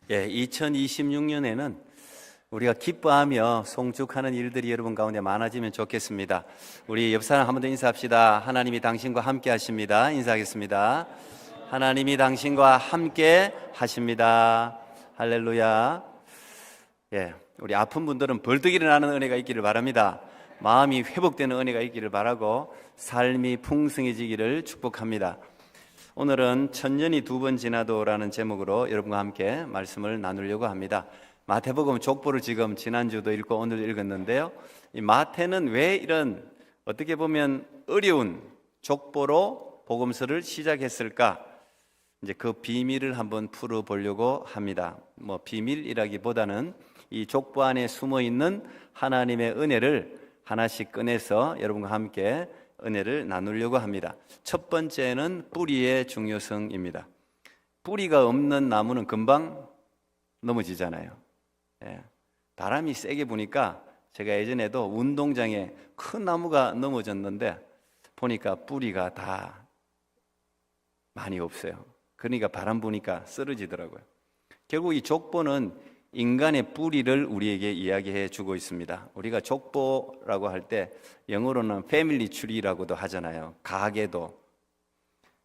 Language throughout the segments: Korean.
2026년에는 우리가 기뻐하며 송축하는 일들이 여러분 가운데 많아지면 좋겠습니다. 우리 옆 사람 한 번 더 인사합시다. 하나님이 당신과 함께 하십니다. 인사하겠습니다. 하나님이 당신과 함께 하십니다. 할렐루야. 우리 아픈 분들은 벌떡 일어나는 은혜가 있기를 바랍니다. 마음이 회복되는 은혜가 있기를 바라고 삶이 풍성해지기를 축복합니다. 오늘은 천년이 두 번 지나도라는 제목으로 여러분과 함께 말씀을 나누려고 합니다. 마태복음 족보를 지금 지난주도 읽고 오늘 읽었는데요, 이 마태는 왜 이런 어떻게 보면 어려운 족보로 복음서를 시작했을까? 이제 그 비밀을 한번 풀어보려고 합니다. 비밀이라기보다는 이 족보 안에 숨어 있는 하나님의 은혜를 하나씩 꺼내서 여러분과 함께 은혜를 나누려고 합니다. 첫 번째는 뿌리의 중요성입니다. 뿌리가 없는 나무는 금방 넘어지잖아요. 바람이 세게 부니까 제가 예전에도 운동장에 큰 나무가 넘어졌는데 보니까 뿌리가 다 많이 없어요. 그러니까 바람 부니까 쓰러지더라고요. 결국 이 족보는 인간의 뿌리를 우리에게 이야기해 주고 있습니다. 우리가 족보라고 할 때 영어로는 패밀리 트리라고도 하잖아요. 가계도.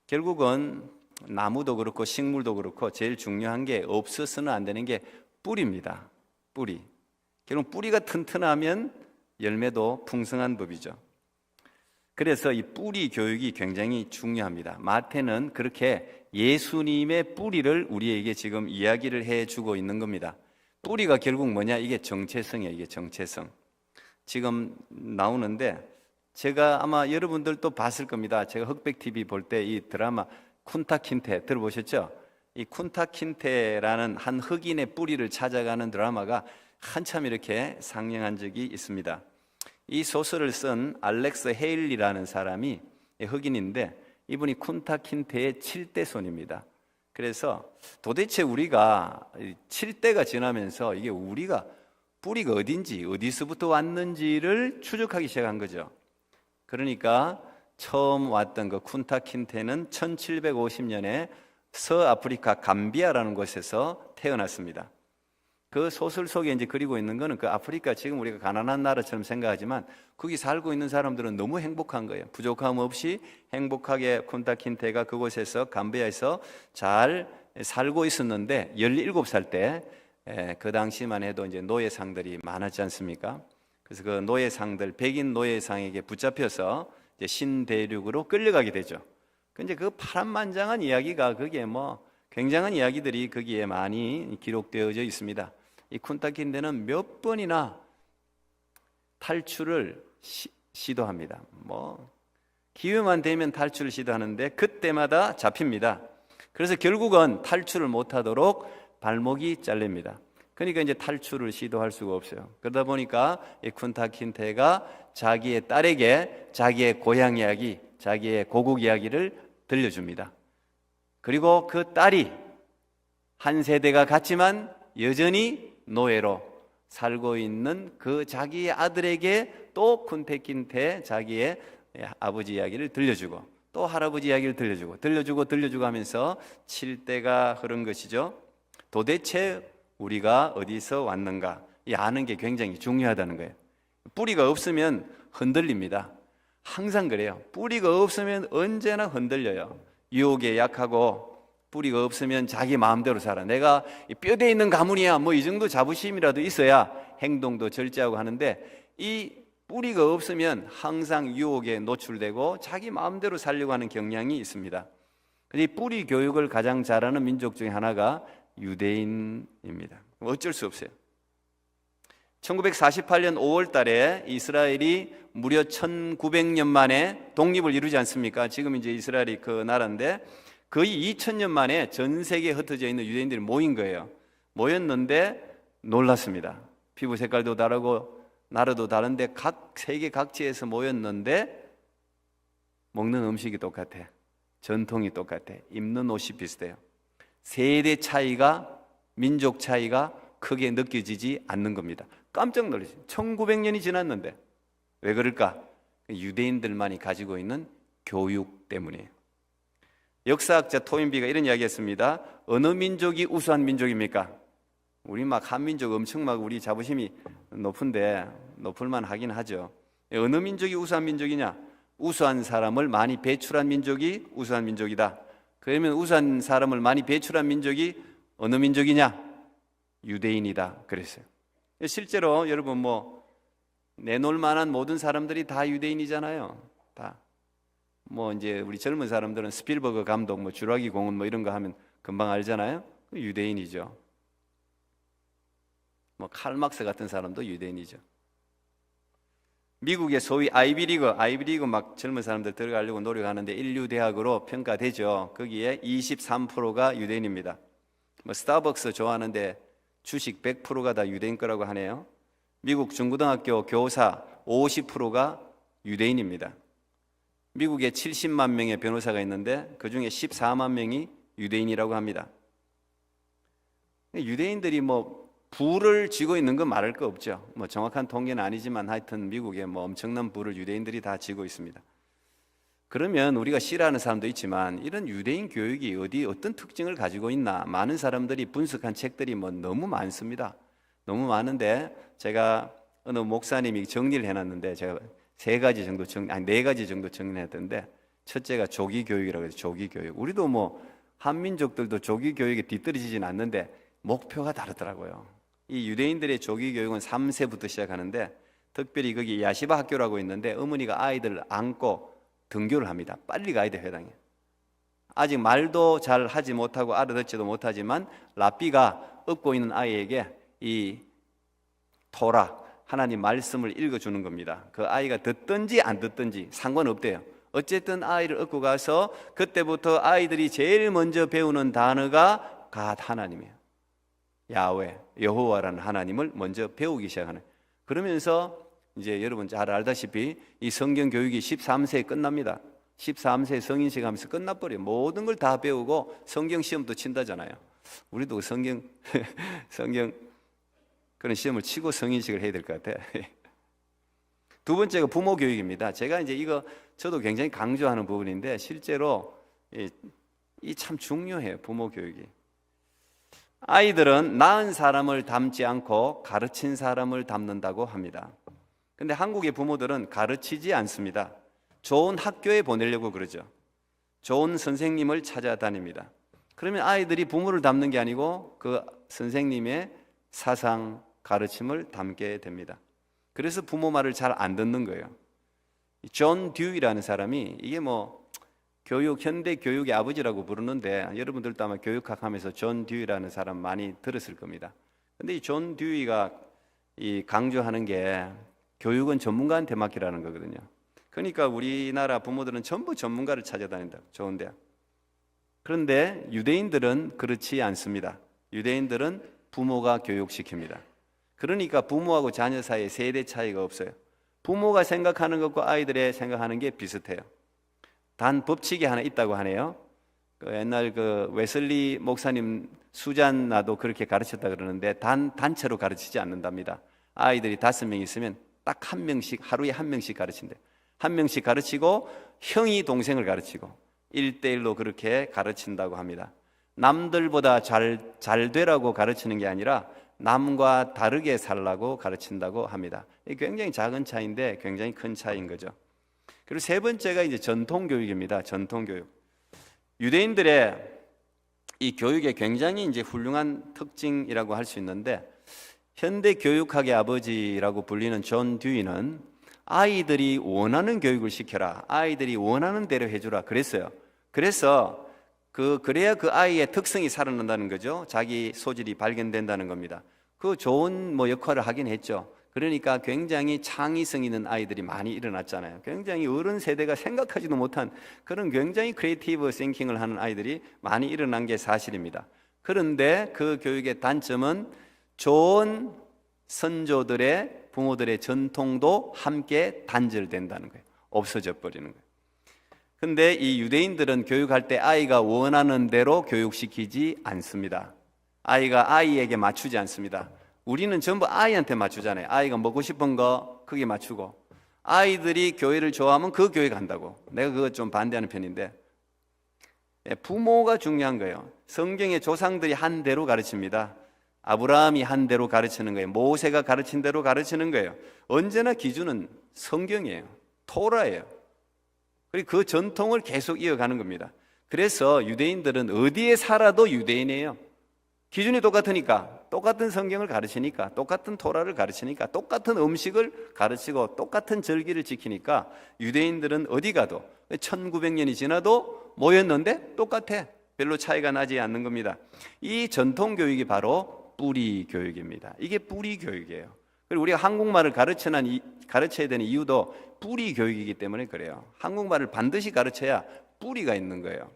결국은 나무도 그렇고 식물도 그렇고 제일 중요한 게 없어서는 안 되는 게 뿌리입니다. 뿌리. 결국 뿌리가 튼튼하면 열매도 풍성한 법이죠. 그래서 이 뿌리 교육이 굉장히 중요합니다. 마태는 그렇게 예수님의 뿌리를 우리에게 지금 이야기를 해주고 있는 겁니다. 뿌리가 결국 뭐냐? 이게 정체성이에요. 이게 정체성. 지금 나오는데 제가 아마 여러분들도 봤을 겁니다. 제가 흑백TV 볼 때 이 드라마 쿤타킨테 들어보셨죠? 이 쿤타킨테라는 한 흑인의 뿌리를 찾아가는 드라마가 한참 이렇게 상영한 적이 있습니다. 이 소설을 쓴 알렉스 헤일리라는 사람이 흑인인데 이분이 쿤타킨테의 7대 손입니다. 그래서 도대체 우리가 7대가 지나면서 이게 우리가 뿌리가 어딘지 어디서부터 왔는지를 추적하기 시작한 거죠. 그러니까 처음 왔던 그 쿤타킨테는 1750년에 서아프리카 감비아라는 곳에서 태어났습니다. 그 소설 속에 이제 그리고 있는 거는 그 아프리카, 지금 우리가 가난한 나라처럼 생각하지만 거기 살고 있는 사람들은 너무 행복한 거예요. 부족함 없이 행복하게 쿤타킨테가 그곳에서 감비아에서 잘 살고 있었는데 17살 때 그 당시만 해도 이제 노예상들이 많았지 않습니까? 그래서 그 노예상들, 백인 노예상에게 붙잡혀서 이제 신대륙으로 끌려가게 되죠. 근데 그 파란만장한 이야기가 거기에 굉장한 이야기들이 거기에 많이 기록되어져 있습니다. 이 쿤타킨테는 몇 번이나 탈출을 시도합니다. 기회만 되면 탈출을 시도하는데 그때마다 잡힙니다. 그래서 결국은 탈출을 못하도록 발목이 잘립니다. 그러니까 이제 탈출을 시도할 수가 없어요. 그러다 보니까 이 쿤타킨테가 자기의 딸에게 자기의 고향 이야기, 자기의 고국 이야기를 들려줍니다. 그리고 그 딸이 한 세대가 같지만 여전히 노예로 살고 있는 그 자기의 아들에게 또 쿤타킨테 자기의 아버지 이야기를 들려주고 또 할아버지 이야기를 들려주고 하면서 7대가 흐른 것이죠. 도대체 우리가 어디서 왔는가, 이 아는 게 굉장히 중요하다는 거예요. 뿌리가 없으면 흔들립니다. 항상 그래요. 뿌리가 없으면 언제나 흔들려요. 유혹에 약하고 뿌리가 없으면 자기 마음대로 살아. 내가 뼈대 있는 가문이야, 이 정도 자부심이라도 있어야 행동도 절제하고 하는데, 이 뿌리가 없으면 항상 유혹에 노출되고 자기 마음대로 살려고 하는 경향이 있습니다. 이 뿌리 교육을 가장 잘하는 민족 중에 하나가 유대인입니다. 어쩔 수 없어요. 1948년 5월 달에 이스라엘이 무려 1900년 만에 독립을 이루지 않습니까? 지금 이제 이스라엘이 그 나라인데 거의 2000년 만에 전 세계에 흩어져 있는 유대인들이 모인 거예요. 모였는데 놀랐습니다. 피부 색깔도 다르고 나라도 다른데 세계 각지에서 모였는데 먹는 음식이 똑같아. 전통이 똑같아. 입는 옷이 비슷해요. 세대 차이가, 민족 차이가 크게 느껴지지 않는 겁니다. 깜짝 놀랐어요. 1900년이 지났는데 왜 그럴까? 유대인들만이 가지고 있는 교육 때문이에요. 역사학자 토인비가 이런 이야기했습니다. 어느 민족이 우수한 민족입니까? 우리 막 한민족 엄청 막 우리 자부심이 높은데 높을만 하긴 하죠. 어느 민족이 우수한 민족이냐? 우수한 사람을 많이 배출한 민족이 우수한 민족이다. 그러면 우수한 사람을 많이 배출한 민족이 어느 민족이냐? 유대인이다. 그랬어요. 실제로 여러분 뭐 내놓을 만한 모든 사람들이 다 유대인이잖아요. 다. 뭐 이제 우리 젊은 사람들은 스필버그 감독, 뭐 주라기 공원 뭐 이런 거 하면 금방 알잖아요. 유대인이죠. 뭐 칼막스 같은 사람도 유대인이죠. 미국의 소위 아이비리그 막 젊은 사람들 들어가려고 노력하는데 인류 대학으로 평가되죠. 거기에 23%가 유대인입니다. 뭐 스타벅스 좋아하는데 주식 100%가 다 유대인 거라고 하네요. 미국 중고등학교 교사 50%가 유대인입니다. 미국에 70만 명의 변호사가 있는데 그중에 14만 명이 유대인이라고 합니다. 유대인들이 뭐 부를 쥐고 있는 건 말할 거 없죠. 뭐 정확한 통계는 아니지만 하여튼 미국에 뭐 엄청난 부를 유대인들이 다 쥐고 있습니다. 그러면 우리가 싫어하는 사람도 있지만 이런 유대인 교육이 어떤 특징을 가지고 있나? 많은 사람들이 분석한 책들이 뭐 너무 많습니다. 너무 많은데 제가 어느 목사님이 정리를 해놨는데 제가 네 가지 정도 정리했던데 첫째가 조기 교육이라고 해서 조기 교육. 우리도 뭐 한민족들도 조기 교육에 뒤떨어지진 않는데 목표가 다르더라고요. 이 유대인들의 조기 교육은 3세부터 시작하는데 특별히 거기 야시바 학교라고 있는데 어머니가 아이들을 안고 등교를 합니다. 빨리 가야 돼 회당에. 아직 말도 잘 하지 못하고 알아듣지도 못하지만 랍비가 업고 있는 아이에게 이 토라 하나님 말씀을 읽어주는 겁니다. 그 아이가 듣든지 안 듣든지 상관없대요. 어쨌든 아이를 업고 가서 그때부터 아이들이 제일 먼저 배우는 단어가 갓 하나님이에요. 야훼, 여호와라는 하나님을 먼저 배우기 시작하는. 그러면서 이제 여러분 잘 알다시피 이 성경 교육이 13세에 끝납니다. 13세 성인식 하면서 끝나버려요. 모든 걸 다 배우고 성경 시험도 친다잖아요. 우리도 성경 그런 시험을 치고 성인식을 해야 될 것 같아요. 두 번째가 부모 교육입니다. 제가 이제 이거 저도 굉장히 강조하는 부분인데 실제로 이 참 중요해요. 부모 교육이. 아이들은 낳은 사람을 닮지 않고 가르친 사람을 닮는다고 합니다. 근데 한국의 부모들은 가르치지 않습니다. 좋은 학교에 보내려고 그러죠. 좋은 선생님을 찾아다닙니다. 그러면 아이들이 부모를 닮는 게 아니고 그 선생님의 사상, 가르침을 담게 됩니다. 그래서 부모 말을 잘 안 듣는 거예요. 존 듀이라는 사람이 이게 뭐 현대 교육의 아버지라고 부르는데 여러분들도 아마 교육학 하면서 존 듀이라는 사람 많이 들었을 겁니다. 근데 이 존 듀이가 강조하는 게 교육은 전문가한테 맡기라는 거거든요. 그러니까 우리나라 부모들은 전부 전문가를 찾아다닌다. 좋은 대학. 그런데 유대인들은 그렇지 않습니다. 유대인들은 부모가 교육시킵니다. 그러니까 부모하고 자녀 사이에 세대 차이가 없어요. 부모가 생각하는 것과 아이들의 생각하는 게 비슷해요. 단 법칙이 하나 있다고 하네요. 옛날 웨슬리 목사님 수잔나도 그렇게 가르쳤다 그러는데 단체로 가르치지 않는답니다. 아이들이 5명 있으면 딱 한 명씩 하루에 한 명씩 가르친대. 한 명씩 가르치고 형이 동생을 가르치고 1대1로 그렇게 가르친다고 합니다. 남들보다 잘 되라고 가르치는 게 아니라 남과 다르게 살라고 가르친다고 합니다. 굉장히 작은 차이인데 굉장히 큰 차이인 거죠. 그리고 세 번째가 이제 전통교육입니다. 전통교육. 유대인들의 이 교육의 굉장히 이제 훌륭한 특징이라고 할 수 있는데 현대 교육학의 아버지라고 불리는 존 듀이는 아이들이 원하는 교육을 시켜라. 아이들이 원하는 대로 해주라. 그랬어요. 그래서 그래야 그 아이의 특성이 살아난다는 거죠. 자기 소질이 발견된다는 겁니다. 그 좋은 역할을 하긴 했죠. 그러니까 굉장히 창의성 있는 아이들이 많이 일어났잖아요. 굉장히 어른 세대가 생각하지도 못한 그런 굉장히 크리에이티브 싱킹을 하는 아이들이 많이 일어난 게 사실입니다. 그런데 그 교육의 단점은 좋은 선조들의 부모들의 전통도 함께 단절된다는 거예요. 없어져 버리는 거예요. 근데 이 유대인들은 교육할 때 아이가 원하는 대로 교육시키지 않습니다. 아이가 아이에게 맞추지 않습니다. 우리는 전부 아이한테 맞추잖아요. 아이가 먹고 싶은 거 크게 맞추고 아이들이 교회를 좋아하면 그 교회 간다고. 내가 그거 좀 반대하는 편인데 부모가 중요한 거예요. 성경의 조상들이 한 대로 가르칩니다. 아브라함이 한 대로 가르치는 거예요. 모세가 가르친 대로 가르치는 거예요. 언제나 기준은 성경이에요. 토라예요. 그리고 그 전통을 계속 이어가는 겁니다. 그래서 유대인들은 어디에 살아도 유대인이에요. 기준이 똑같으니까, 똑같은 성경을 가르치니까, 똑같은 토라를 가르치니까, 똑같은 음식을 가르치고 똑같은 절기를 지키니까 유대인들은 어디 가도 1900년이 지나도 모였는데 똑같아. 별로 차이가 나지 않는 겁니다. 이 전통 교육이 바로 뿌리 교육입니다. 이게 뿌리 교육이에요. 그리고 우리가 한국말을 가르쳐야 되는 이유도 뿌리 교육이기 때문에 그래요. 한국말을 반드시 가르쳐야 뿌리가 있는 거예요.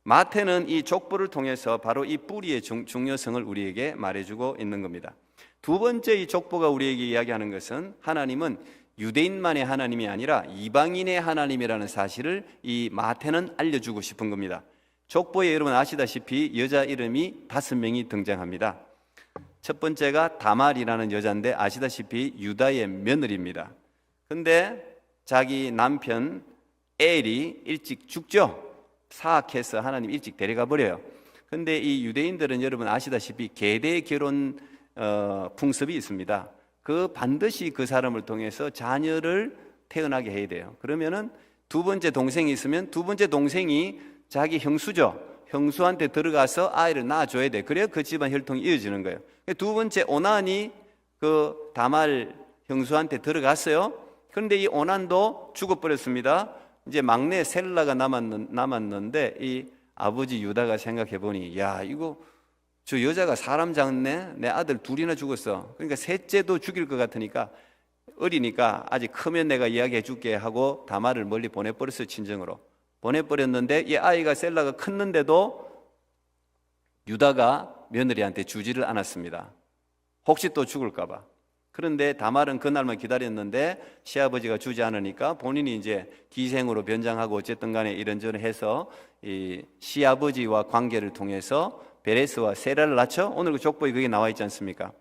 마태는 이 족보를 통해서 바로 이 뿌리의 중요성을 우리에게 말해주고 있는 겁니다. 두 번째 이 족보가 우리에게 이야기하는 것은 하나님은 유대인만의 하나님이 아니라 이방인의 하나님이라는 사실을 이 마태는 알려주고 싶은 겁니다. 족보에 여러분 아시다시피 여자 이름이 5명이 등장합니다. 첫 번째가 다말이라는 여자인데 아시다시피 유다의 며느리입니다. 근데 자기 남편 엘이 일찍 죽죠. 사악해서 하나님 일찍 데려가 버려요. 근데 이 유대인들은 여러분 아시다시피 계대 결혼 풍습이 있습니다. 반드시 그 사람을 통해서 자녀를 태어나게 해야 돼요. 그러면은 두 번째 동생이 있으면 두 번째 동생이 자기 형수죠. 형수한테 들어가서 아이를 낳아줘야 돼. 그래야 그 집안 혈통이 이어지는 거예요. 두 번째 오난이 그 다말 형수한테 들어갔어요. 그런데 이 오난도 죽어버렸습니다. 이제 막내 셀라가 남았는데 이 아버지 유다가 생각해 보니 야 이거 저 여자가 사람 잡네. 내 아들 둘이나 죽었어. 그러니까 셋째도 죽일 것 같으니까 어리니까 아직 크면 내가 이야기해 줄게 하고 다말을 멀리 보내버렸어요. 친정으로 보내버렸는데 이 아이가 셀라가 컸는데도 유다가 며느리한테 주지를 않았습니다. 혹시 또 죽을까 봐. 그런데 다말은 그날만 기다렸는데 시아버지가 주지 않으니까 본인이 이제 기생으로 변장하고 어쨌든 간에 이런저런 해서 이 시아버지와 관계를 통해서 베레스와 세라를 낳죠. 오늘 그 족보에 그게 나와 있지 않습니까?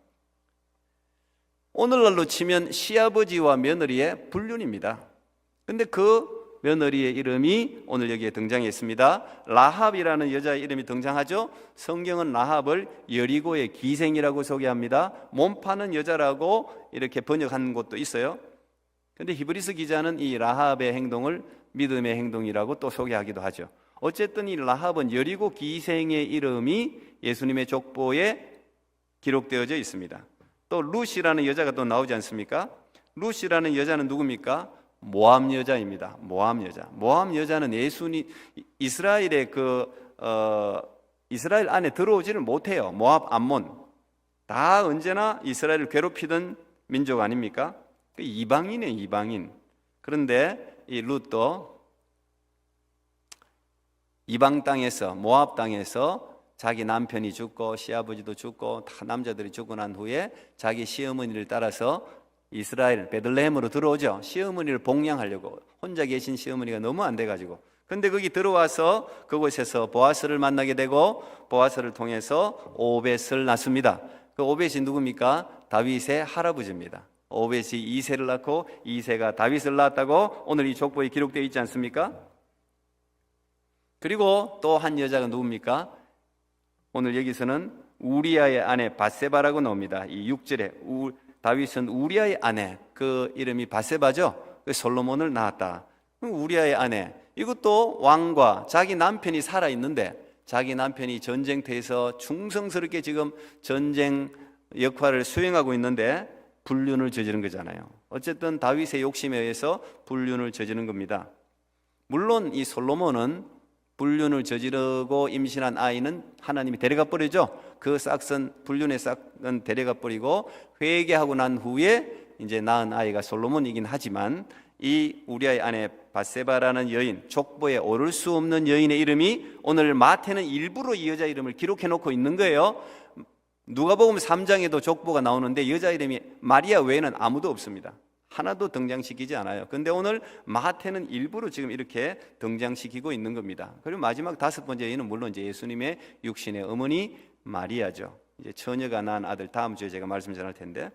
오늘날로 치면 시아버지와 며느리의 불륜입니다. 근데 그 며느리의 이름이 오늘 여기에 등장했습니다. 라합이라는 여자의 이름이 등장하죠. 성경은 라합을 여리고의 기생이라고 소개합니다. 몸 파는 여자라고 이렇게 번역한 곳도 있어요. 그런데 히브리서 기자는 이 라합의 행동을 믿음의 행동이라고 또 소개하기도 하죠. 어쨌든 이 라합은 여리고 기생의 이름이 예수님의 족보에 기록되어져 있습니다. 또 룻이라는 여자가 또 나오지 않습니까? 룻이라는 여자는 누굽니까? 모압 여자입니다. 모압 여자. 모압 여자는 이스라엘의 이스라엘 안에 들어오지를 못해요. 모압, 암몬 다 언제나 이스라엘을 괴롭히던 민족 아닙니까? 이방인이에요, 이방인. 그런데 이 룻도 이방 땅에서 모압 땅에서 자기 남편이 죽고 시아버지도 죽고 다 남자들이 죽고 난 후에 자기 시어머니를 따라서 이스라엘 베들레헴으로 들어오죠. 시어머니를 복양하려고. 혼자 계신 시어머니가 너무 안 돼가지고. 근데 거기 들어와서 그곳에서 보아스를 만나게 되고 보아스를 통해서 오벳을 낳습니다. 그 오벳이 누굽니까? 다윗의 할아버지입니다. 오벳이 이새를 낳고 이새가 다윗을 낳았다고 오늘 이 족보에 기록되어 있지 않습니까? 그리고 또 한 여자가 누굽니까? 오늘 여기서는 우리아의 아내 바세바라고 나옵니다. 이 6절에 다윗은 우리아의 아내, 그 이름이 바세바죠. 그 솔로몬을 낳았다. 우리아의 아내, 이것도 왕과 자기 남편이 살아있는데 자기 남편이 전쟁터에서 충성스럽게 지금 전쟁 역할을 수행하고 있는데 불륜을 저지른 거잖아요. 어쨌든 다윗의 욕심에 의해서 불륜을 저지른 겁니다. 물론 이 솔로몬은 불륜을 저지르고 임신한 아이는 하나님이 데려가 버리죠. 그 불륜의 싹은 데려가 버리고 회개하고 난 후에 이제 낳은 아이가 솔로몬이긴 하지만 이 우리아의 아내 바세바라는 여인, 족보에 오를 수 없는 여인의 이름이 오늘 마태는 일부러 이 여자 이름을 기록해 놓고 있는 거예요. 누가복음 3장에도 족보가 나오는데 여자 이름이 마리아 외에는 아무도 없습니다. 하나도 등장시키지 않아요. 근데 오늘 마태는 일부러 지금 이렇게 등장시키고 있는 겁니다. 그리고 마지막 5번째 여인은 물론 이제 예수님의 육신의 어머니 마리아죠. 이제 처녀가 낳은 아들, 다음 주에 제가 말씀 전할 텐데,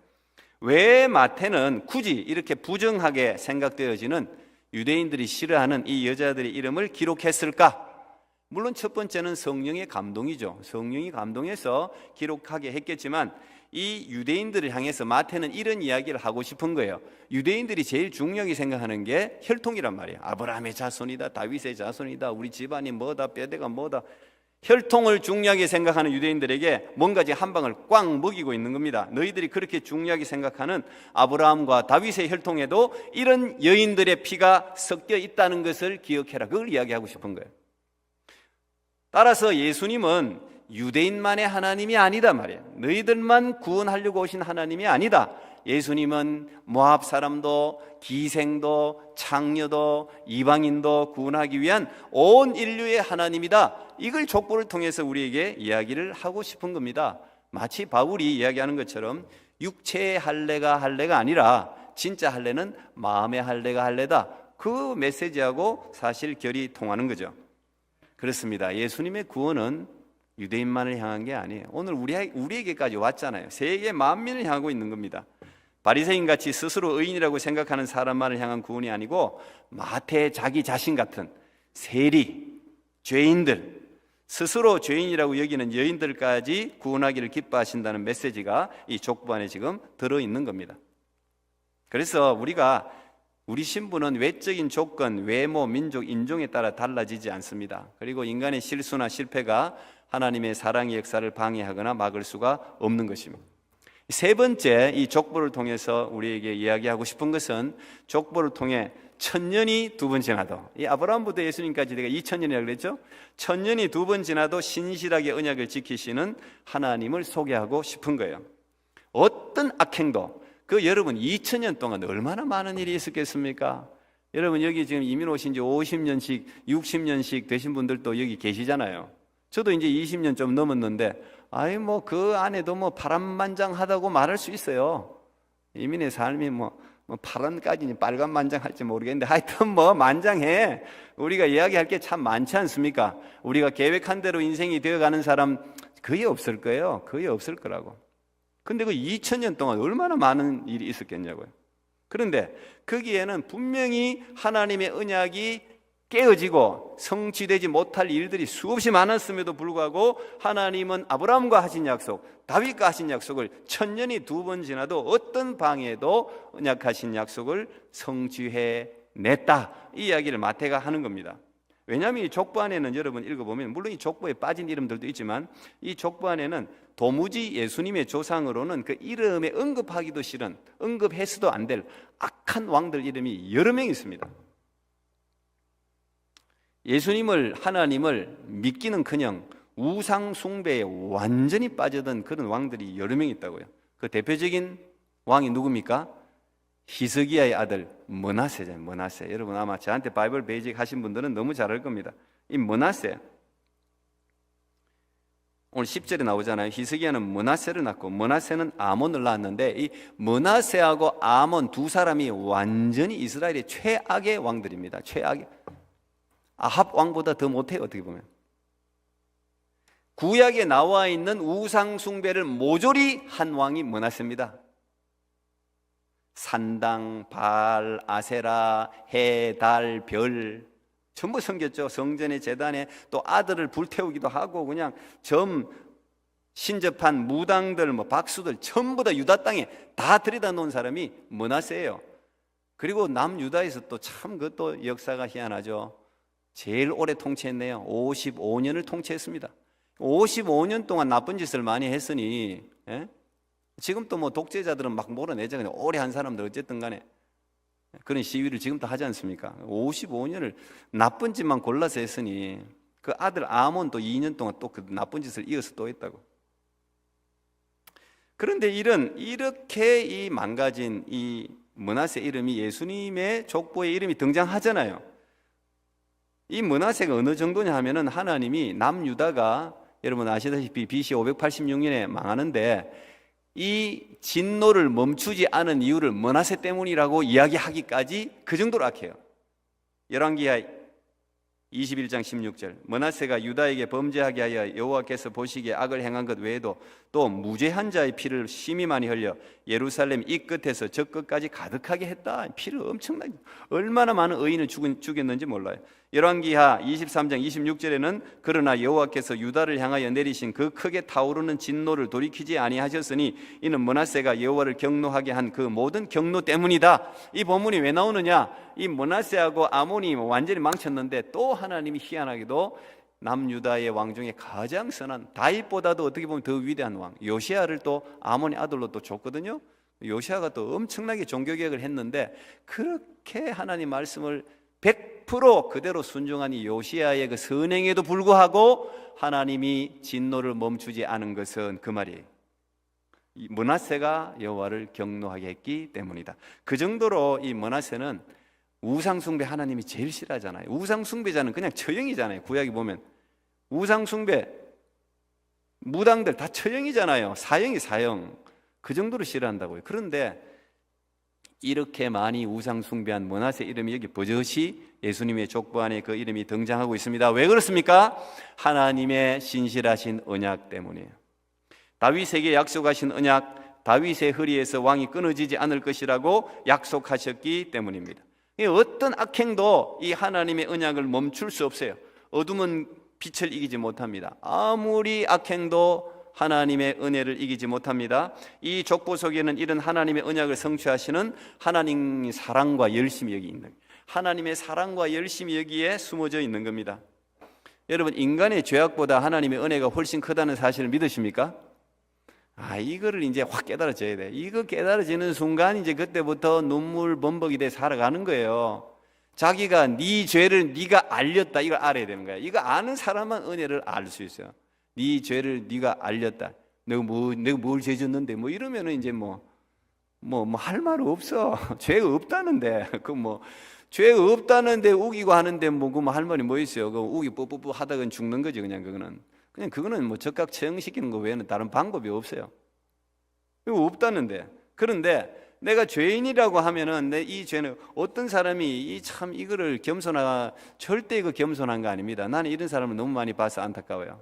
왜 마태는 굳이 이렇게 부정하게 생각되어지는 유대인들이 싫어하는 이 여자들의 이름을 기록했을까? 물론 첫 번째는 성령의 감동이죠. 성령이 감동해서 기록하게 했겠지만 이 유대인들을 향해서 마태는 이런 이야기를 하고 싶은 거예요. 유대인들이 제일 중요하게 생각하는 게 혈통이란 말이에요. 아브라함의 자손이다, 다윗의 자손이다, 우리 집안이 뭐다, 뼈대가 뭐다. 혈통을 중요하게 생각하는 유대인들에게 뭔가 지금 한 방을 꽉 먹이고 있는 겁니다. 너희들이 그렇게 중요하게 생각하는 아브라함과 다윗의 혈통에도 이런 여인들의 피가 섞여 있다는 것을 기억해라. 그걸 이야기하고 싶은 거예요. 따라서 예수님은 유대인만의 하나님이 아니다 말이에요. 너희들만 구원하려고 오신 하나님이 아니다. 예수님은 모압 사람도 기생도 창녀도 이방인도 구원하기 위한 온 인류의 하나님이다. 이걸 족보를 통해서 우리에게 이야기를 하고 싶은 겁니다. 마치 바울이 이야기하는 것처럼 육체의 할례가 할례가 아니라 진짜 할례는 마음의 할례가 할례다. 그 메시지하고 사실 결이 통하는 거죠. 그렇습니다. 예수님의 구원은 유대인만을 향한 게 아니에요. 오늘 우리에게까지 왔잖아요. 세계 만민을 향하고 있는 겁니다. 바리새인같이 스스로 의인이라고 생각하는 사람만을 향한 구원이 아니고 마태 자기 자신 같은 세리, 죄인들, 스스로 죄인이라고 여기는 여인들까지 구원하기를 기뻐하신다는 메시지가 이 족보 안에 지금 들어있는 겁니다. 그래서 우리 신분은 외적인 조건, 외모, 민족, 인종에 따라 달라지지 않습니다. 그리고 인간의 실수나 실패가 하나님의 사랑의 역사를 방해하거나 막을 수가 없는 것입니다. 세 번째, 이 족보를 통해서 우리에게 이야기하고 싶은 것은 족보를 통해 1000년이 두 번 지나도, 이 아브라함부터 예수님까지 내가 2000년이라고 그랬죠? 1000년이 두 번 지나도 신실하게 언약을 지키시는 하나님을 소개하고 싶은 거예요. 어떤 악행도 여러분 2000년 동안 얼마나 많은 일이 있었겠습니까? 여러분 여기 지금 이민 오신 지 50년씩 60년씩 되신 분들도 여기 계시잖아요. 저도 이제 20년 좀 넘었는데 그 안에도 파란만장하다고 말할 수 있어요. 이민의 삶이 파란까지는 빨간만장할지 모르겠는데 하여튼 만장해. 우리가 이야기할 게 참 많지 않습니까? 우리가 계획한 대로 인생이 되어가는 사람 거의 없을 거예요. 거의 없을 거라고. 근데 2000년 동안 얼마나 많은 일이 있었겠냐고요. 그런데 거기에는 분명히 하나님의 언약이 깨어지고 성취되지 못할 일들이 수없이 많았음에도 불구하고 하나님은 아브라함과 하신 약속, 다윗과 하신 약속을 1000년이 두 번 지나도 어떤 방해도 언약하신 약속을 성취해냈다. 이 이야기를 마태가 하는 겁니다. 왜냐하면 이 족보 안에는 여러분 읽어보면 물론 이 족보에 빠진 이름들도 있지만 이 족보 안에는 도무지 예수님의 조상으로는 그 이름에 언급하기도 싫은, 언급해서도 안 될 악한 왕들 이름이 여러 명 있습니다. 예수님을, 하나님을 믿기는커녕 우상 숭배에 완전히 빠져든 그런 왕들이 여러 명 있다고요. 그 대표적인 왕이 누굽니까? 히스기야의 아들 므낫세잖아요. 므낫세. 여러분 아마 저한테 바이블 베이직 하신 분들은 너무 잘 알 겁니다. 이 므낫세, 오늘 10절에 나오잖아요. 히스기야는 므낫세를 낳고 므낫세는 아몬을 낳았는데 이 므낫세하고 아몬 두 사람이 완전히 이스라엘의 최악의 왕들입니다. 최악의. 아합 왕보다 더 못해요. 어떻게 보면 구약에 나와 있는 우상 숭배를 모조리 한 왕이 므낫세입니다. 산당, 바알, 아세라, 해, 달, 별 전부 섬겼죠. 성전의 제단에 또 아들을 불태우기도 하고 그냥 신접한 무당들, 박수들 전부 다 유다 땅에 다 들여다 놓은 사람이 므낫세예요. 그리고 남유다에서 또 참 그것도 역사가 희한하죠. 제일 오래 통치했네요. 55년을 통치했습니다. 55년 동안 나쁜 짓을 많이 했으니 지금 또 독재자들은 막 몰아내죠. 그냥 오래 한 사람들 어쨌든 간에 그런 시위를 지금도 하지 않습니까? 55년을 나쁜 짓만 골라서 했으니 그 아들 아몬 또 2년 동안 또 그 나쁜 짓을 이어서 또 했다고. 그런데 이렇게 이 망가진 이 므낫세 이름이 예수님의 족보에 이름이 등장하잖아요. 이 므낫세가 어느 정도냐 하면은 하나님이 남유다가 여러분 아시다시피 BC 586년에 망하는데 이 진노를 멈추지 않은 이유를 므낫세 때문이라고 이야기하기까지 그 정도로 악해요. 열왕기하 21장 16절 므낫세가 유다에게 범죄하게 하여 여호와께서 보시기에 악을 행한 것 외에도 또 무죄한 자의 피를 심히 많이 흘려 예루살렘 이 끝에서 저 끝까지 가득하게 했다. 피를 엄청나게 얼마나 많은 의인을 죽였는지 몰라요. 열왕기하 23장 26절에는 그러나 여호와께서 유다를 향하여 내리신 그 크게 타오르는 진노를 돌이키지 아니하셨으니 이는 므낫세가 여호와를 경노하게 한 그 모든 경노 때문이다. 이 본문이 왜 나오느냐? 이 므낫세하고 아몬이 완전히 망쳤는데 또 하나님이 희한하게도 남유다의 왕 중에 가장 선한, 다윗보다도 어떻게 보면 더 위대한 왕 요시아를 또 아몬의 아들로 또 줬거든요. 요시아가 또 엄청나게 종교개혁을 했는데 그렇게 하나님 말씀을 100% 그대로 순종한 이 요시아의 그 선행에도 불구하고 하나님이 진노를 멈추지 않은 것은 그 말이에요. 이 므낫세가 여호와를 경노하게 했기 때문이다. 그 정도로 이 므낫세는 우상숭배 하나님이 제일 싫어하잖아요. 우상숭배자는 그냥 처형이잖아요. 구약에 보면 우상숭배 무당들 다 처형이잖아요. 사형이 사형. 그 정도로 싫어한다고요. 그런데 이렇게 많이 우상숭배한 므낫세 이름이 여기 버젓이 예수님의 족보 안에 그 이름이 등장하고 있습니다. 왜 그렇습니까? 하나님의 신실하신 언약 때문이에요. 다윗에게 약속하신 언약, 다윗의 허리에서 왕이 끊어지지 않을 것이라고 약속하셨기 때문입니다. 어떤 악행도 이 하나님의 언약을 멈출 수 없어요. 어둠은 빛을 이기지 못합니다. 아무리 악행도 하나님의 은혜를 이기지 못합니다. 이 족보 속에는 이런 하나님의 언약을 성취하시는 하나님의 사랑과 열심이 여기 있는 거예요. 하나님의 사랑과 열심이 여기에 숨어져 있는 겁니다. 여러분, 인간의 죄악보다 하나님의 은혜가 훨씬 크다는 사실을 믿으십니까? 이거를 이제 확 깨달아져야 돼. 이거 깨달아지는 순간 이제 그때부터 눈물 범벅이 돼 살아가는 거예요. 자기가 네 죄를 네가 알렸다, 이걸 알아야 되는 거야. 이거 아는 사람만 은혜를 알 수 있어요. 네 죄를 네가 알렸다. 내가 뭘 죄 졌는데 뭐 이러면은 이제 할 말 없어. 죄가 없다는데 죄가 없다는데 우기고 하는데 할 말이 뭐 있어요? 그 우기 뽀뽀뽀 하다가 죽는 거지. 그거는 적각 처형시키는 거 외에는 다른 방법이 없어요. 이거 없다는데. 그런데 내가 죄인이라고 하면은 이 죄는 어떤 사람이 이거를 절대 이거 겸손한 거 아닙니다. 나는 이런 사람을 너무 많이 봐서 안타까워요.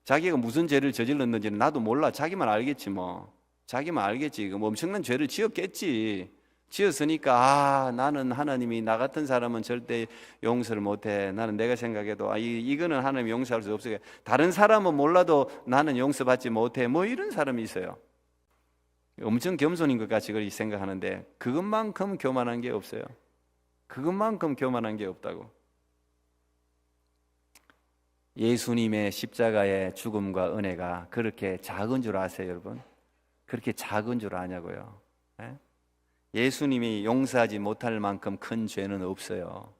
자기가 무슨 죄를 저질렀는지는 나도 몰라. 자기만 알겠지 뭐. 자기만 알겠지. 엄청난 죄를 지었겠지. 지었으니까 나는 하나님이 나 같은 사람은 절대 용서를 못해. 나는 내가 생각해도 이거는 하나님이 용서할 수 없어요. 다른 사람은 몰라도 나는 용서받지 못해. 이런 사람이 있어요. 엄청 겸손인 것 같이 그렇게 생각하는데 그것만큼 교만한 게 없어요. 그것만큼 교만한 게 없다고. 예수님의 십자가의 죽음과 은혜가 그렇게 작은 줄 아세요, 여러분? 그렇게 작은 줄 아냐고요. 예수님이 용서하지 못할 만큼 큰 죄는 없어요.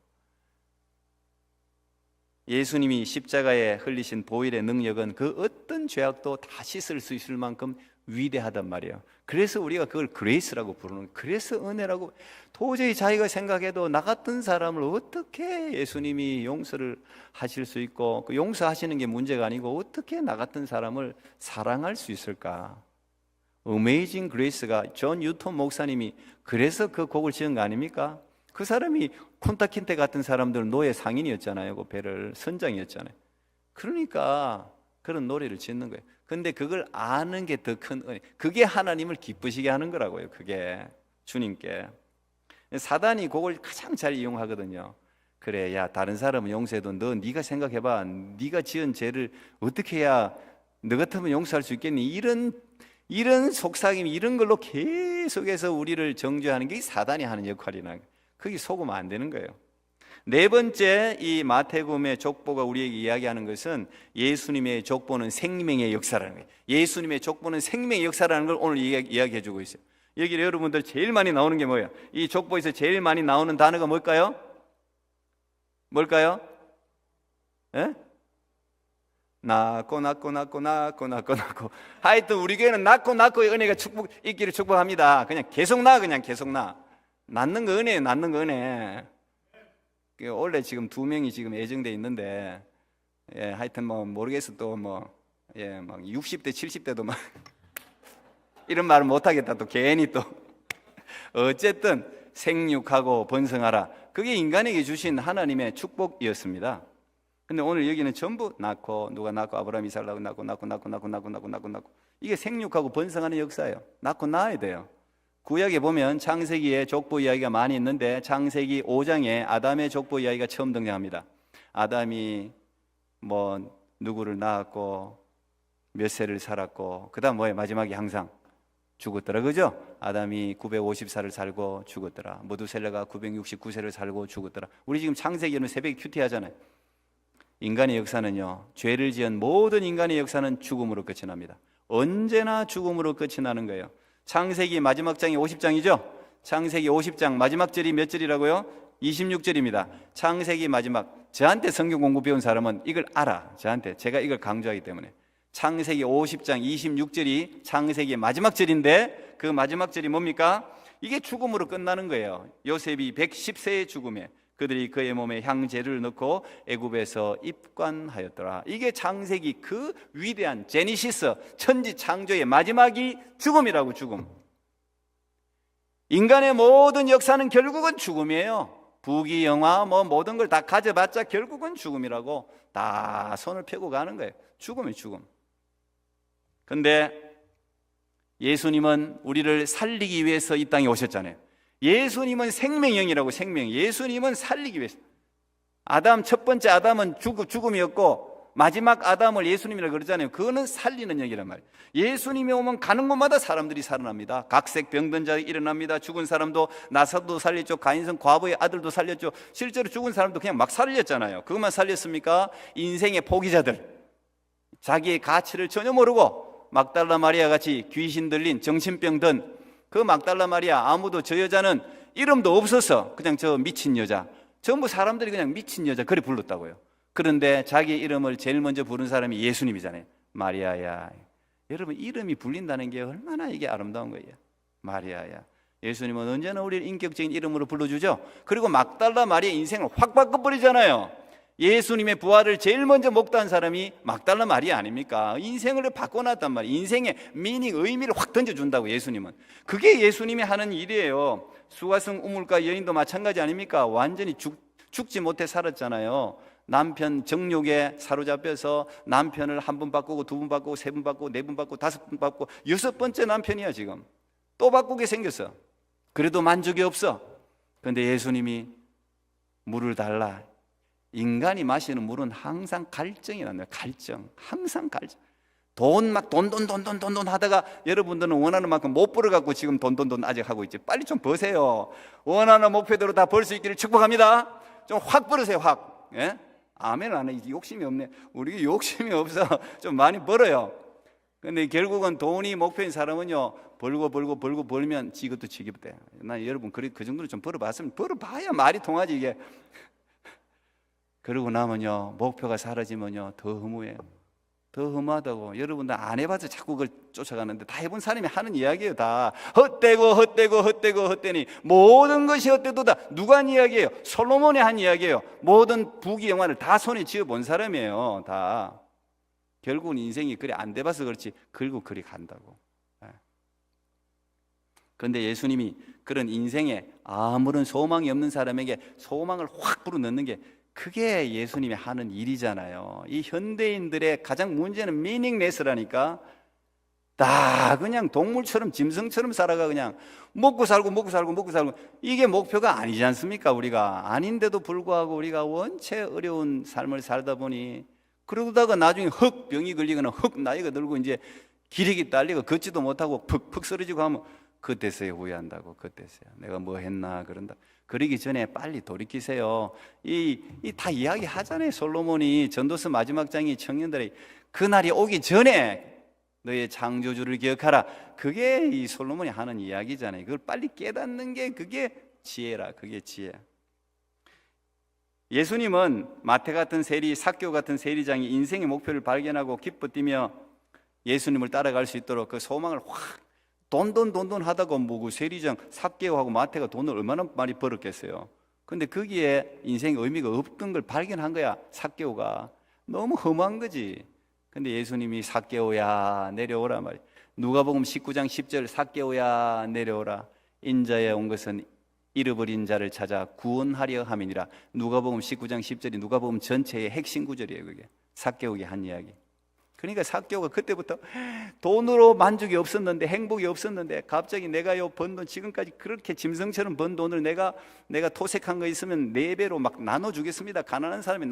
예수님이 십자가에 흘리신 보혈의 능력은 그 어떤 죄악도 다 씻을 수 있을 만큼 위대하단 말이에요. 그래서 우리가 그걸 그레이스라고 부르는, 그래서 은혜라고. 도저히 자기가 생각해도 나 같은 사람을 어떻게 예수님이 용서를 하실 수 있고, 그 용서하시는 게 문제가 아니고 어떻게 나 같은 사람을 사랑할 수 있을까? 어메이징 그레이스가 존 유톤 목사님이 그래서 그 곡을 지은 거 아닙니까? 그 사람이 콘타킨테 같은 사람들 노예 상인이었잖아요. 그 배를 선장이었잖아요. 그러니까 그런 노래를 짓는 거예요. 근데 그걸 아는 게 더 큰 은혜. 그게 하나님을 기쁘시게 하는 거라고요. 그게 주님께. 사단이 그걸 가장 잘 이용하거든요. 그래, 야, 다른 사람은 용서해도 네가 생각해봐. 네가 지은 죄를 어떻게 해야 너 같으면 용서할 수 있겠니? 이런 속삭임, 이런 걸로 계속해서 우리를 정죄하는 게 사단이 하는 역할이나, 그게 속으면 안 되는 거예요. 네 번째, 이 마태복음의 족보가 우리에게 이야기하는 것은 예수님의 족보는 생명의 역사라는 거예요. 예수님의 족보는 생명의 역사라는 걸 오늘 이야기해 주고 있어요. 여기 여러분들 제일 많이 나오는 게 뭐예요? 이 족보에서 제일 많이 나오는 단어가 뭘까요? 뭘까요? 예? 낳고 하여튼 우리 교회는 낳고의 은혜가 있기를 축복합니다. 그냥 계속 낳는 거 은혜예요. 낳는 거 은혜. 원래 지금 2명이 지금 예정돼 있는데, 하여튼 모르겠어. 또 막 60대 70대도 막 이런 말을 못하겠다. 또 괜히 또 어쨌든 생육하고 번성하라. 그게 인간에게 주신 하나님의 축복이었습니다. 근데 오늘 여기는 전부 누가 낳고 아브라함 이삭을 낳고 이게 생육하고 번성하는 역사예요. 낳고 낳아야 돼요. 구약에 보면 창세기에 족보 이야기가 많이 있는데 창세기 5장에 아담의 족보 이야기가 처음 등장합니다. 아담이 뭐 누구를 낳았고 몇 세를 살았고 그 다음 뭐예요? 마지막에 항상 죽었더라, 그죠? 아담이 954를 살고 죽었더라. 모두셀라가 969세를 살고 죽었더라. 우리 지금 창세기는 새벽에 큐티하잖아요. 인간의 역사는요, 죄를 지은 모든 인간의 역사는 죽음으로 끝이 납니다. 언제나 죽음으로 끝이 나는 거예요. 창세기 마지막 장이 50장이죠? 창세기 50장 마지막 절이 몇 절이라고요? 26절입니다. 창세기 마지막, 저한테 성경 공부 배운 사람은 이걸 알아. 저한테, 제가 이걸 강조하기 때문에. 창세기 50장 26절이 창세기의 마지막 절인데 그 마지막 절이 뭡니까? 이게 죽음으로 끝나는 거예요. 요셉이 110세의 죽음에 그들이 그의 몸에 향제를 넣고 애굽에서 입관하였더라. 이게 창세기 그 위대한 제니시스, 천지 창조의 마지막이 죽음이라고. 죽음. 인간의 모든 역사는 결국은 죽음이에요. 부귀영화 뭐 모든 걸 다 가져봤자 결국은 죽음이라고. 다 손을 펴고 가는 거예요. 죽음이 죽음. 근데 예수님은 우리를 살리기 위해서 이 땅에 오셨잖아요. 예수님은 생명형이라고. 생명. 예수님은 살리기 위해서. 아담, 첫 번째 아담은 죽음이었고 마지막 아담을 예수님이라고 그러잖아요. 그거는 살리는 영이란 말이에요. 예수님이 오면 가는 곳마다 사람들이 살아납니다. 각색 병든 자 일어납니다. 죽은 사람도 나사도 살렸죠. 가인성 과부의 아들도 살렸죠. 실제로 죽은 사람도 그냥 막 살렸잖아요. 그것만 살렸습니까? 인생의 포기자들, 자기의 가치를 전혀 모르고 막달라 마리아 같이 귀신 들린 정신병 든 그 막달라 마리아, 아무도 저 여자는 이름도 없어서 그냥 저 미친 여자, 전부 사람들이 그냥 미친 여자 그래 불렀다고요. 그런데 자기 이름을 제일 먼저 부른 사람이 예수님이잖아요. 마리아야. 여러분, 이름이 불린다는 게 얼마나 이게 아름다운 거예요. 마리아야. 예수님은 언제나 우리를 인격적인 이름으로 불러주죠. 그리고 막달라 마리아의 인생을 확 바꿔버리잖아요. 예수님의 부활을 제일 먼저 목도한 사람이 막달라 마리아 아닙니까? 인생을 바꿔놨단 말이에요. 인생의 미닝, 의미를 확 던져준다고. 예수님은. 그게 예수님이 하는 일이에요. 수가성 우물가 여인도 마찬가지 아닙니까? 완전히 죽지 못해 살았잖아요. 남편 정욕에 사로잡혀서 남편을 한 번 바꾸고 두 번 바꾸고 세 번 바꾸고 네 번 바꾸고 다섯 번 바꾸고 여섯 번째 남편이야 지금. 또 바꾸게 생겼어. 그래도 만족이 없어. 그런데 예수님이 물을 달라. 인간이 마시는 물은 항상 갈증이 납니다. 갈증. 항상 갈증. 돈 하다가 여러분들은 원하는 만큼 못 벌어갖고 지금 돈 아직 하고 있지. 빨리 좀 버세요. 원하는 목표대로 다 벌 수 있기를 축복합니다. 좀 확 벌으세요, 확. 예? 아멘 안 해. 욕심이 없네. 우리 욕심이 없어. 좀 많이 벌어요. 근데 결국은 돈이 목표인 사람은요, 벌면 지것도 지겹대. 난 여러분, 그 정도로 좀 벌어봤으면, 벌어봐야 말이 통하지, 이게. 그러고 나면요, 목표가 사라지면요, 더 허무해요. 더 허무하다고. 여러분들 안 해봐서 자꾸 그걸 쫓아가는데, 다 해본 사람이 하는 이야기예요. 다 헛되니 모든 것이 헛되도다. 누가 한 이야기예요? 솔로몬이 한 이야기예요. 모든 부귀영화를 다 손에 쥐어본 사람이에요. 다. 결국은 인생이 그리 안 돼봐서 그렇지 결국 그리 간다고. 그런데 예수님이 그런 인생에 아무런 소망이 없는 사람에게 소망을 확 불어넣는 게, 그게 예수님이 하는 일이잖아요. 이 현대인들의 가장 문제는 미닝레스라니까. 다 그냥 동물처럼 짐승처럼 살아가. 그냥 먹고 살고 이게 목표가 아니지 않습니까? 우리가 아닌데도 불구하고 우리가 원체 어려운 삶을 살다 보니, 그러다가 나중에 흑 병이 걸리거나 흑 나이가 들고 이제 기력이 딸리고 걷지도 못하고 푹 쓰러지고 하면 그때서야 후회한다고. 그때서야 내가 뭐 했나 그런다. 그러기 전에 빨리 돌이키세요. 이 다 이야기 하잖아요. 솔로몬이 전도서 마지막 장이 청년들의 그날이 오기 전에 너의 창조주를 기억하라. 그게 이 솔로몬이 하는 이야기잖아요. 그걸 빨리 깨닫는 게 그게 지혜라. 그게 지혜. 예수님은 마태 같은 세리, 삭개오 같은 세리장이 인생의 목표를 발견하고 기뻐 뛰며 예수님을 따라갈 수 있도록 그 소망을 확 돈 하다가 뭐그 세리장 삭개오하고 마태가 돈을 얼마나 많이 벌었겠어요. 근데 거기에 인생의 의미가 없던 걸 발견한 거야. 삭개오가 너무 험한 거지. 근데 예수님이 삭개오야 내려오라 말이야. 누가복음 19장 10절 삭개오야 내려오라. 인자에 온 것은 잃어버린 자를 찾아 구원하려 함이니라. 누가복음 19장 10절이 누가복음 전체의 핵심 구절이에요. 그게 삭개오의 한 이야기. 그러니까 삭개오가 그때부터 돈으로 만족이 없었는데, 행복이 없었는데, 갑자기 내가 번 돈, 지금까지 그렇게 짐승처럼 번 돈을 내가 토색한 거 있으면 4배로 막 나눠주겠습니다. 가난한 사람이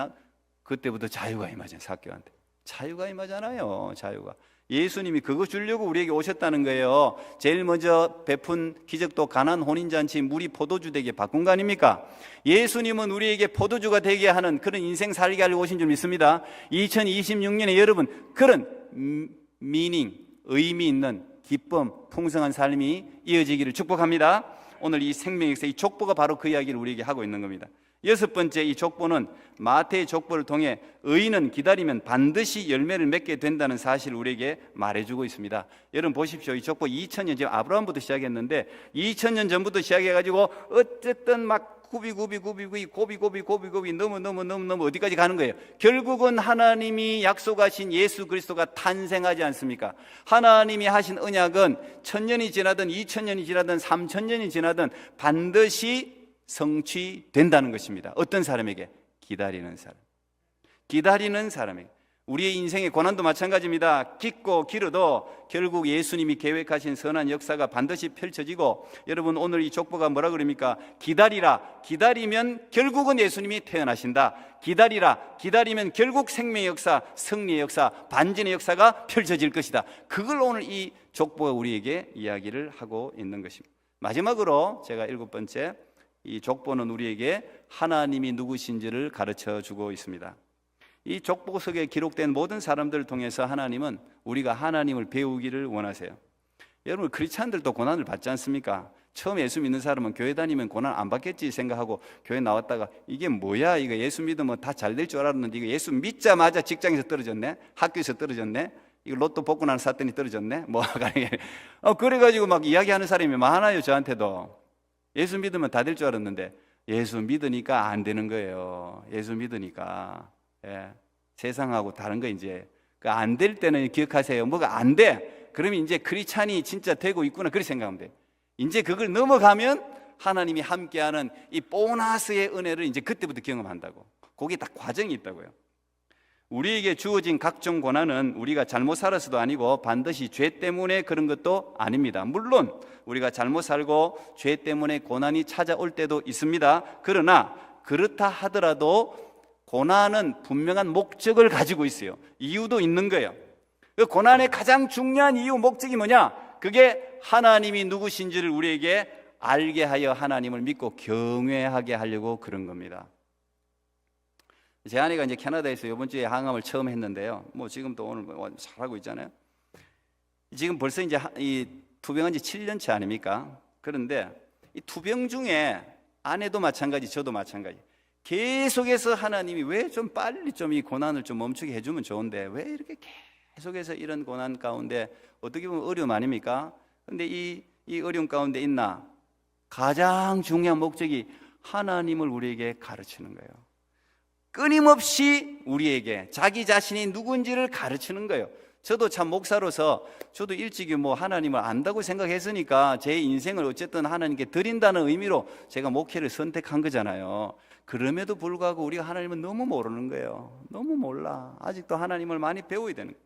그때부터 자유가 임하잖아요. 삭개오한테 자유가 임하잖아요. 자유가. 예수님이 그거 주려고 우리에게 오셨다는 거예요. 제일 먼저 베푼 기적도 가난 혼인잔치 물이 포도주 되게 바꾼 거 아닙니까? 예수님은 우리에게 포도주가 되게 하는 그런 인생 살게 하려고 오신 줄 믿습니다. 2026년에 여러분 그런 의미 있는 기쁨, 풍성한 삶이 이어지기를 축복합니다. 오늘 이 생명역사, 이 족보가 바로 그 이야기를 우리에게 하고 있는 겁니다. 6번째, 이 족보는 마태의 족보를 통해 의인은 기다리면 반드시 열매를 맺게 된다는 사실을 우리에게 말해주고 있습니다. 여러분 보십시오. 이 족보 2000년, 지금 아브라함부터 시작했는데 2000년 전부터 시작해가지고 어쨌든 막 고비 너무 어디까지 가는 거예요? 결국은 하나님이 약속하신 예수 그리스도가 탄생하지 않습니까? 하나님이 하신 언약은 1000년이 지나든 2000년이 지나든 3000년이 지나든 반드시 성취된다는 것입니다. 어떤 사람에게? 기다리는 사람. 기다리는 사람에게. 우리의 인생의 고난도 마찬가지입니다. 깊고 길어도 결국 예수님이 계획하신 선한 역사가 반드시 펼쳐지고, 여러분 오늘 이 족보가 뭐라 그럽니까? 기다리라. 기다리면 결국은 예수님이 태어나신다. 기다리라. 기다리면 결국 생명의 역사, 승리의 역사, 반전의 역사가 펼쳐질 것이다. 그걸 오늘 이 족보가 우리에게 이야기를 하고 있는 것입니다. 마지막으로 제가 7번째, 이 족보는 우리에게 하나님이 누구신지를 가르쳐 주고 있습니다. 이 족보 속에 기록된 모든 사람들을 통해서 하나님은 우리가 하나님을 배우기를 원하세요. 여러분 크리스찬들도 고난을 받지 않습니까? 처음 예수 믿는 사람은 교회 다니면 고난 안 받겠지 생각하고 교회 나왔다가 이게 뭐야, 이거 예수 믿으면 다 잘 될 줄 알았는데 이거 예수 믿자마자 직장에서 떨어졌네, 학교에서 떨어졌네, 이거 로또 복권 하나 샀더니 떨어졌네, 그래가지고 막 이야기하는 사람이 많아요. 저한테도 예수 믿으면 다 될 줄 알았는데 예수 믿으니까 안 되는 거예요. 예수 믿으니까. 세상하고 다른 거. 이제 안 될 때는 기억하세요. 뭐가 안 돼, 그러면 이제 크리스찬이 진짜 되고 있구나, 그렇게 생각하면 돼. 이제 그걸 넘어가면 하나님이 함께하는 이 보너스의 은혜를 이제 그때부터 경험한다고. 거기에 다 과정이 있다고요. 우리에게 주어진 각종 고난은 우리가 잘못 살아서도 아니고 반드시 죄 때문에 그런 것도 아닙니다. 물론 우리가 잘못 살고 죄 때문에 고난이 찾아올 때도 있습니다. 그러나 그렇다 하더라도 고난은 분명한 목적을 가지고 있어요. 이유도 있는 거예요. 그 고난의 가장 중요한 이유, 목적이 뭐냐? 그게 하나님이 누구신지를 우리에게 알게 하여 하나님을 믿고 경외하게 하려고 그런 겁니다. 제 아내가 이제 캐나다에서 이번 주에 항암을 처음 했는데요. 지금도 오늘 잘하고 있잖아요. 지금 벌써 이제 이 투병한 지 7년째 아닙니까? 그런데 이 투병 중에 아내도 마찬가지, 저도 마찬가지. 계속해서 하나님이 왜 좀 빨리 좀 이 고난을 좀 멈추게 해주면 좋은데 왜 이렇게 계속해서 이런 고난 가운데, 어떻게 보면 어려움 아닙니까? 그런데 이 어려움 가운데 있나? 가장 중요한 목적이 하나님을 우리에게 가르치는 거예요. 끊임없이 우리에게 자기 자신이 누군지를 가르치는 거예요. 저도 참 목사로서 저도 일찍이 하나님을 안다고 생각했으니까 제 인생을 어쨌든 하나님께 드린다는 의미로 제가 목회를 선택한 거잖아요. 그럼에도 불구하고 우리가 하나님을 너무 모르는 거예요. 너무 몰라. 아직도 하나님을 많이 배워야 되는 거예요.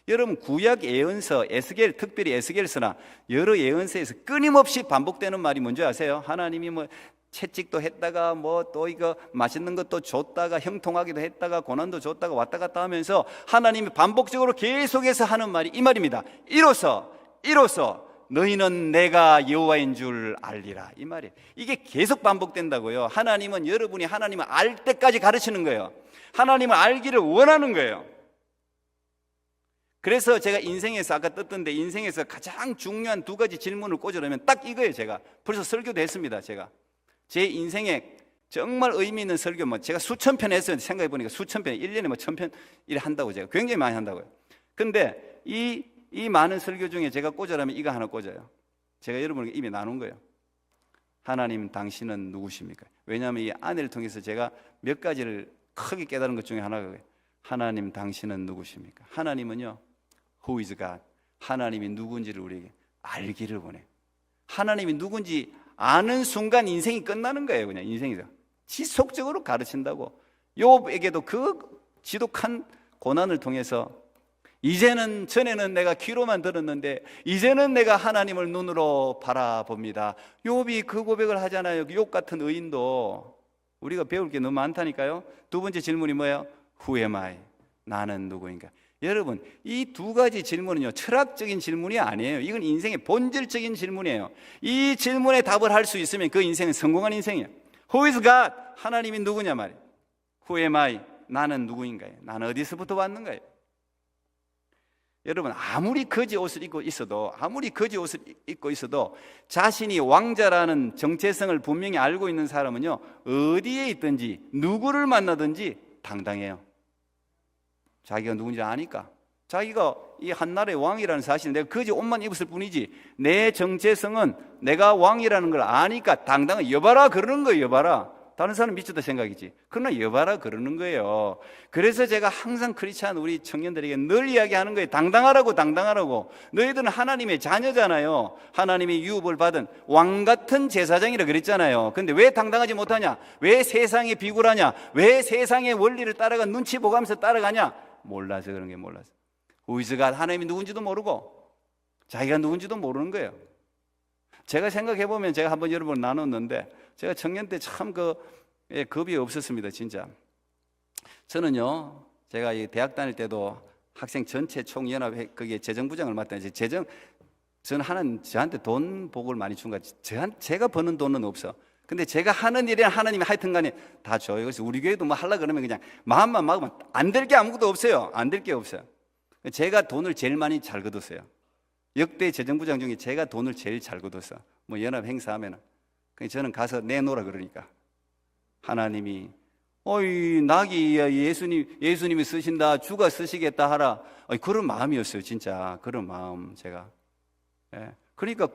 여러분 구약 예언서, 에스겔, 특별히 에스겔서나 여러 예언서에서 끊임없이 반복되는 말이 뭔지 아세요? 하나님이 채찍도 했다가 또 이거 맛있는 것도 줬다가 형통하기도 했다가 고난도 줬다가 왔다 갔다 하면서 하나님이 반복적으로 계속해서 하는 말이 이 말입니다. 이로써 너희는 내가 여호와인 줄 알리라, 이 말이에요. 이게 계속 반복된다고요. 하나님은 여러분이 하나님을 알 때까지 가르치는 거예요. 하나님을 알기를 원하는 거예요. 그래서 제가 인생에서 아까 떴던데 인생에서 가장 중요한 2가지 질문을 꽂으려면 딱 이거예요. 제가 벌써 설교도 했습니다. 제가 제 인생에 정말 의미 있는 설교 제가 수천 편 했어요. 생각해 보니까 수천 편, 1년에 1000편 이래 한다고, 제가 굉장히 많이 한다고요. 근데 이 많은 설교 중에 제가 꽂으라면 이거 하나 꽂아요. 제가 여러분에게 이미 나눈 거예요. 하나님 당신은 누구십니까? 왜냐하면 이 아내를 통해서 제가 몇 가지를 크게 깨달은 것 중에 하나가 그거예요. 하나님 당신은 누구십니까? 하나님은요, Who is God? 하나님이 누군지를 우리에게 알기를 원해요. 하나님이 누군지 아는 순간 인생이 끝나는 거예요. 그냥 인생에서 지속적으로 가르친다고. 욥에게도 그 지독한 고난을 통해서 이제는, 전에는 내가 귀로만 들었는데 이제는 내가 하나님을 눈으로 바라봅니다. 욥이 그 고백을 하잖아요. 욥 같은 의인도 우리가 배울 게 너무 많다니까요. 두 번째 질문이 뭐예요? Who am I? 나는 누구인가? 여러분, 이 두 가지 질문은요, 철학적인 질문이 아니에요. 이건 인생의 본질적인 질문이에요. 이 질문에 답을 할 수 있으면 그 인생은 성공한 인생이에요. Who is God? 하나님이 누구냐 말이에요. Who am I? 나는 누구인가요? 나는 어디서부터 왔는가요? 여러분, 아무리 거지 옷을 입고 있어도 자신이 왕자라는 정체성을 분명히 알고 있는 사람은요, 어디에 있든지 누구를 만나든지 당당해요. 자기가 누군지 아니까. 자기가 이 한나라의 왕이라는 사실, 내가 거지 옷만 입었을 뿐이지 내 정체성은 내가 왕이라는 걸 아니까 당당해. 여봐라 그러는 거예요. 여봐라. 다른 사람 미쳤다 생각이지. 그러나 여봐라 그러는 거예요. 그래서 제가 항상 크리스찬 우리 청년들에게 늘 이야기하는 거예요. 당당하라고, 당당하라고. 너희들은 하나님의 자녀잖아요. 하나님이 유업을 받은 왕 같은 제사장이라 그랬잖아요. 근데 왜 당당하지 못하냐? 왜 세상에 비굴하냐? 왜 세상의 원리를 따라가 눈치 보가면서 따라가냐? 몰라서 그런 게 몰라서. 우이스가 하나님이 누군지도 모르고 자기가 누군지도 모르는 거예요. 제가 생각해보면 제가 한번 여러분 나눴는데 제가 청년 때 참 겁이 없었습니다. 진짜. 저는요, 제가 이 대학 다닐 때도 학생 전체 총연합회 거기에 재정부장을 맡았는데 저는 하나님 저한테 돈 복을 많이 준 거 같아요. 제가 버는 돈은 없어. 근데 제가 하는 일에 하나님이 하여튼 간에 다 줘요. 그래서 우리 교회도 뭐 하려고 그러면 그냥 마음만 막으면 안 될 게 아무것도 없어요. 안 될 게 없어요. 제가 돈을 제일 많이 잘 거뒀어요. 역대 재정부장 중에 제가 돈을 제일 잘 거뒀어. 뭐 연합 행사하면은. 저는 가서 내놓으라 그러니까. 하나님이 어이 낙이 예수님이 쓰신다, 주가 쓰시겠다 하라. 그런 마음이었어요. 진짜 그런 마음. 제가. 예. 그러니까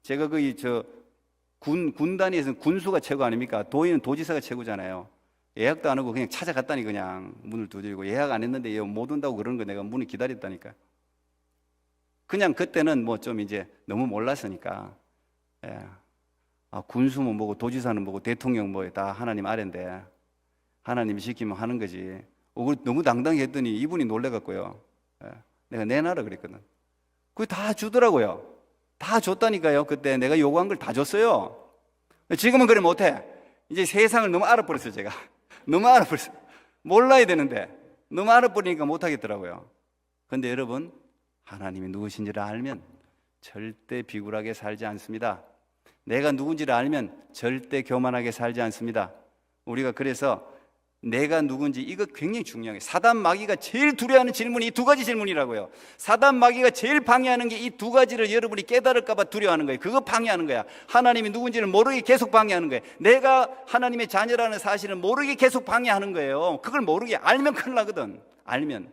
제가 군 단위에서는 군수가 최고 아닙니까? 도의는 도지사가 최고잖아요. 예약도 안 하고 그냥 찾아갔다니, 그냥 문을 두드리고. 예약 안 했는데 못 온다고 그러는 거 내가 문을 기다렸다니까. 그냥 그때는 뭐 좀 이제 너무 몰랐으니까. 예. 군수는 뭐고 도지사는 뭐고 대통령 뭐 다 하나님 아래인데 하나님이 시키면 하는 거지. 너무 당당히 했더니 이분이 놀래갖고요. 예. 내가 내놔라 그랬거든. 그거 다 주더라고요. 다 줬다니까요. 그때 내가 요구한 걸 다 줬어요. 지금은 그래 못해. 이제 세상을 너무 알아버렸어요. 제가 너무 알아버렸어요. 몰라야 되는데 너무 알아버리니까 못하겠더라고요. 근데 여러분, 하나님이 누구신지를 알면 절대 비굴하게 살지 않습니다. 내가 누군지를 알면 절대 교만하게 살지 않습니다. 우리가 그래서 내가 누군지, 이거 굉장히 중요해요. 사단 마귀가 제일 두려워하는 질문이 이 두 가지 질문이라고요. 사단 마귀가 제일 방해하는 게 이 두 가지를 여러분이 깨달을까 봐 두려워하는 거예요. 그거 방해하는 거야. 하나님이 누군지를 모르게 계속 방해하는 거예요. 내가 하나님의 자녀라는 사실을 모르게 계속 방해하는 거예요. 그걸 모르게 알면 큰일 나거든. 알면.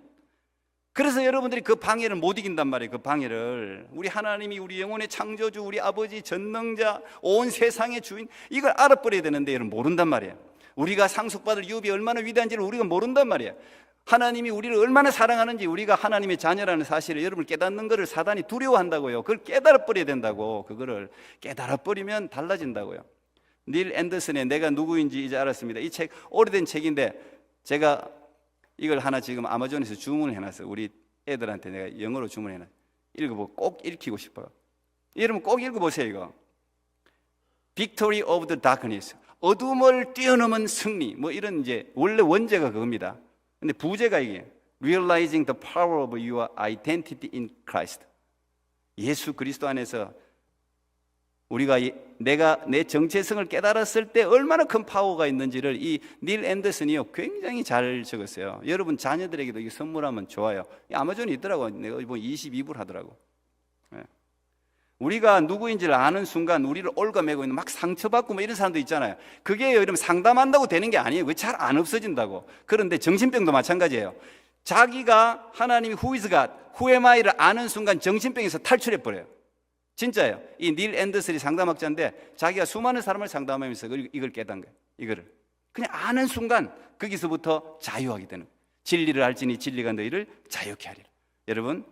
그래서 여러분들이 그 방해를 못 이긴단 말이에요. 그 방해를. 우리 하나님이 우리 영혼의 창조주, 우리 아버지, 전능자, 온 세상의 주인, 이걸 알아버려야 되는데 여러분 모른단 말이에요. 우리가 상속받을 유업이 얼마나 위대한지를 우리가 모른단 말이에요. 하나님이 우리를 얼마나 사랑하는지, 우리가 하나님의 자녀라는 사실을 여러분 깨닫는 것을 사단이 두려워한다고요. 그걸 깨달아버려야 된다고. 그거를 깨달아버리면 달라진다고요. 닐 앤더슨의 내가 누구인지 이제 알았습니다. 이 책 오래된 책인데 제가 이걸 하나 지금 아마존에서 주문을 해놨어요. 우리 애들한테 내가 영어로 주문해놨어요. 읽어보고 꼭 읽히고 싶어요. 여러분 꼭 읽어보세요. 이거 Victory of the Darkness, 어둠을 뛰어넘은 승리, 뭐 이런 이제 원래 원제가 그겁니다. 근데 부제가 이게 Realizing the power of your identity in Christ, 예수 그리스도 안에서 우리가 내가 내 정체성을 깨달았을 때 얼마나 큰 파워가 있는지를 이 닐 앤더슨이요 굉장히 잘 적었어요. 여러분 자녀들에게도 이거 선물하면 좋아요. 아마존에 있더라고. 내가 뭐 22불 하더라고. 우리가 누구인지를 아는 순간 우리를 올가매고 있는 막 상처받고 뭐 이런 사람도 있잖아요. 그게 여러분 상담한다고 되는 게 아니에요. 그게 잘 안 없어진다고. 그런데 정신병도 마찬가지예요. 자기가 하나님이 Who is God, Who am I를 아는 순간 정신병에서 탈출해버려요. 진짜예요. 이 닐 앤더슨이 상담학자인데 자기가 수많은 사람을 상담하면서 이걸 깨닫는 거예요. 이거를 그냥 아는 순간 거기서부터 자유하게 되는 거예요. 진리를 알지니 진리가 너희를 자유케 하리라. 여러분,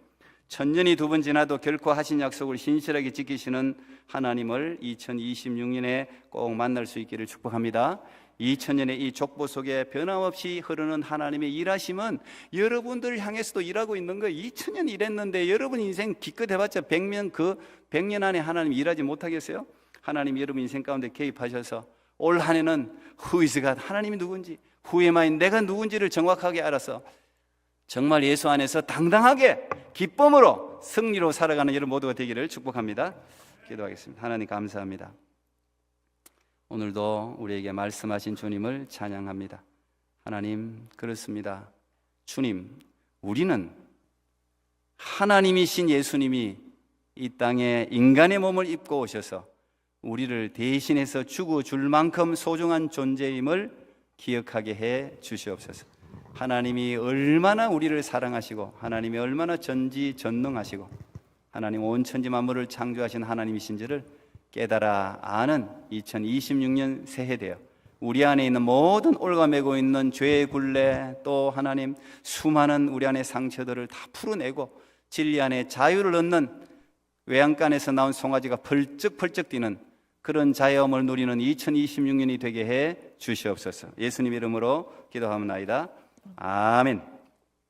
천년이 두 번 지나도 결코 하신 약속을 신실하게 지키시는 하나님을 2026년에 꼭 만날 수 있기를 축복합니다. 2000년의 이 족보 속에 변함없이 흐르는 하나님의 일하심은 여러분들을 향해서도 일하고 있는 거예요. 2000년 일했는데 여러분 인생 기껏 해봤자 100년, 그 100년 안에 하나님 일하지 못하겠어요? 하나님 여러분 인생 가운데 개입하셔서 올 한 해는 Who is God? 하나님이 누군지, Who am I? 내가 누군지를 정확하게 알아서 정말 예수 안에서 당당하게 기쁨으로 승리로 살아가는 여러분 모두가 되기를 축복합니다. 기도하겠습니다. 하나님 감사합니다. 오늘도 우리에게 말씀하신 주님을 찬양합니다. 하나님, 그렇습니다. 주님, 우리는 하나님이신 예수님이 이 땅에 인간의 몸을 입고 오셔서 우리를 대신해서 죽어 줄 만큼 소중한 존재임을 기억하게 해 주시옵소서. 하나님이 얼마나 우리를 사랑하시고 하나님이 얼마나 전지전능하시고 하나님 온 천지 만물을 창조하신 하나님이신지를 깨달아 아는 2026년 새해 되어 우리 안에 있는 모든 올가매고 있는 죄의 굴레, 또 하나님 수많은 우리 안의 상처들을 다 풀어내고 진리 안에 자유를 얻는 외양간에서 나온 송아지가 펄쩍펄쩍 뛰는 그런 자유함을 누리는 2026년이 되게 해 주시옵소서. 예수님 이름으로 기도하옵나이다. 아멘.